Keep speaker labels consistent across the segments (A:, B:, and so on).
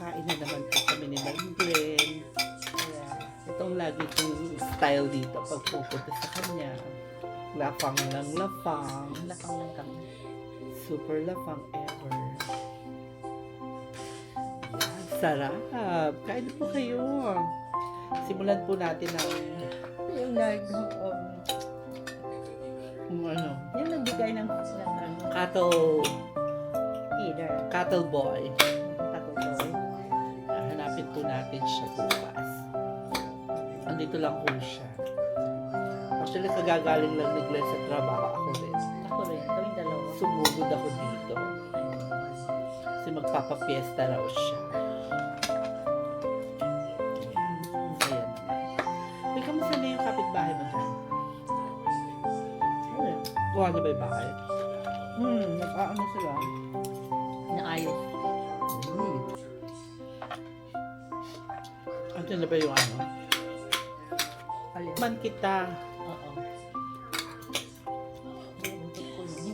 A: kakain na naman po kami ni Ma'am Glenn. Kaya, itong lagi kong style dito pag pupunta sa kanya. Lapang ng lapang.
B: Lapang lang kami.
A: Super lapang ever. Yan, sarap. Kain na po kayo. Simulan po natin ang
B: Yung
A: ano,
B: yung nagbigay ng
A: cattle boy.
B: katuloy.
A: Hanapin po natin siya bukas. Andito lang po siya. Actually, kagagaling lang ni Glenn sa trabaho. Ako rin.
B: Ako rin, kami dalawa.
A: Sumugod ako dito. Kasi magpapapiesta raw siya. Ayan. Masaya naman. Uy, kamusta na yung kapitbahay mo dyan? Kuha niya ba yung bahay? Nag-aano sila.
B: Naayos.
A: Andiyan na ba yung ano?
B: Alin?
A: Man kita.
B: Oo.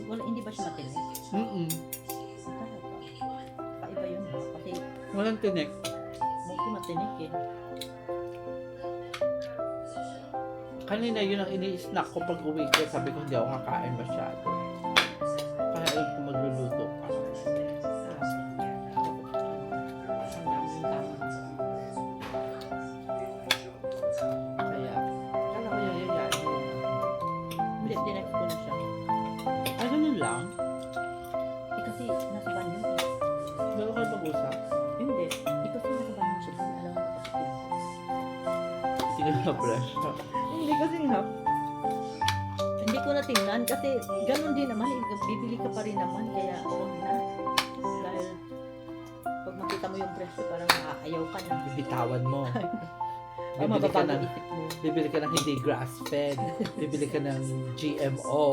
B: Wala, hindi ba siya matinig? Talaga. Kaiba yun ha? Kasi
A: Walang tinik.
B: multi matinig eh.
A: Kanina yun ang ini-snack ko pag uwi ko. Sabi ko hindi ako kakain masyado. Kaya alam ko magluluto ka.
B: Ang daming tama.
A: Kaya, kala ko yayayain mo.
B: Hindi, tinext ko na siya.
A: Ay, ganun lang.
B: Kasi nasa banyo eh.
A: Meron kayo mag-usap.
B: Hindi. Kasi nasa banyo siya. Alam mo kasi.
A: Sige na brush.
B: Hindi kasi nga. Hindi ko na tingnan kasi ganun din naman. Bibili ka pa rin naman. Kaya huwag na. Dahil pag makita mo yung presyo parang ayaw ka na.
A: Bibitawan mo. Bibili ka
B: Mababago
A: ng,
B: isip mo.
A: bibili ka ng hindi grass-fed. Bibili ka ng GMO.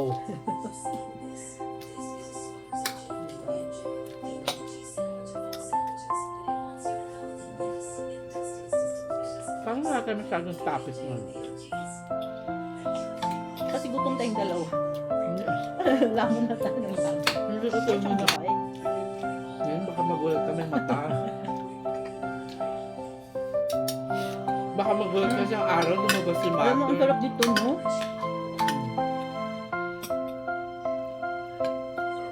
A: Parang wala tayo masyadong topic mo.
B: Kasi gutom tayong dalawa. Lamon na tayo ng lamon.
A: Hindi ko tayo muna.
B: Ay,
A: Ngayon baka magulat kami mata. Baka magulat kasi ang araw lumabas si
B: alam mo, ang
A: Mother.
B: sarap dito, no?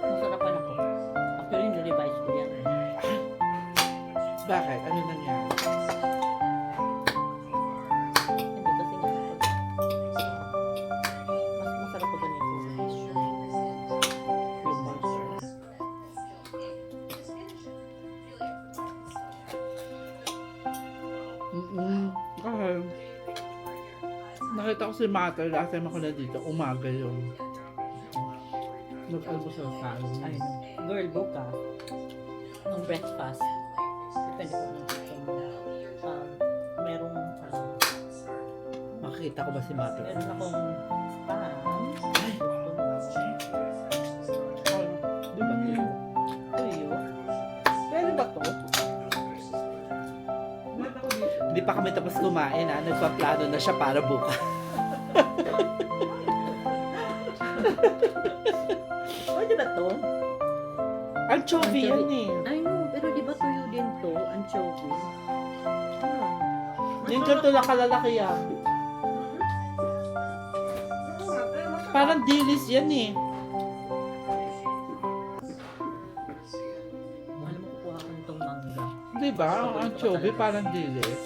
B: Masarapan ako. Actually, nirevise ko yan.
A: Bakit? Ano nangyari?
B: Hindi kasi nga. Mas masarap pa ganito.
A: Yung monster. Kasi nakita ko si Mother last time ako na dito. Umaga yung nag-almusal sa amin.
B: Ay, girl, bukas. Ng breakfast. Depende ko anong gusto mo. Merong,
A: Makikita ko ba si Mother?
B: meron akong spam.
A: Ay!
B: Gusto mo.
A: Di ba tuyo?
B: Tuyo. Pwede ba to?
A: Hindi pa kami tapos kumain ha. Nagpaplano na siya para bukas.
B: Pwede ba to?
A: Anchovy yan eh.
B: I know, pero di ba tuyo din to? Anchovy.
A: Yung ganito lang kalalaki yan. Parang dilis yan eh.
B: Mahal mo kukuha ko nitong mangga.
A: Di ba? Ang anchovy parang dilis.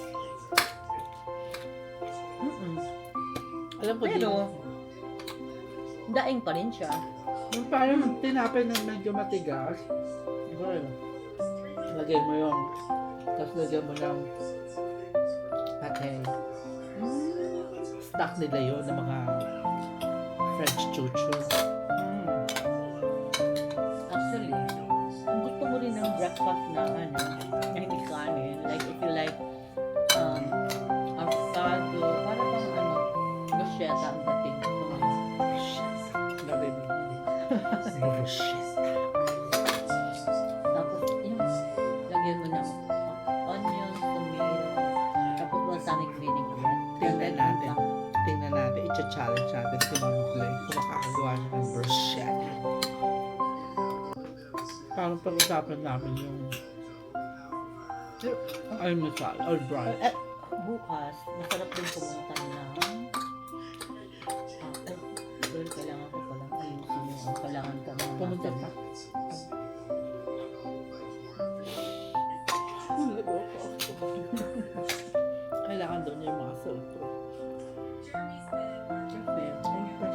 A: Alam ko
B: Pero,
A: din.
B: daing pa rin siya.
A: Yung parang tinapay na medyo matigas. Siguro, lagay mo yung tapos lagyan mo ng pate. Stock nila yun ng mga French chuchu.
B: Actually, kung gusto mo rin ng breakfast na ano, na hindi kanin, like if you like avocado, para bang ano, bruschetta ang dating. Tapos, yung lagyan mo ng onions, tomato, tapos balsamic vinegar.
A: Tingnan natin. Tingnan natin. I-challenge natin si Ma'am Glenn kung makakagawa niya ng bruschetta. Parang pag-usapan namin yung
B: Pero,
A: Almusal or brunch.
B: bukas, masarap din pumunta ng well, kailangan ko palang ayusin yung kailangan ka mga
A: Pumunta
B: nasa-
A: pa. Wala ba ako? Kailangan doon yung mga suot ko.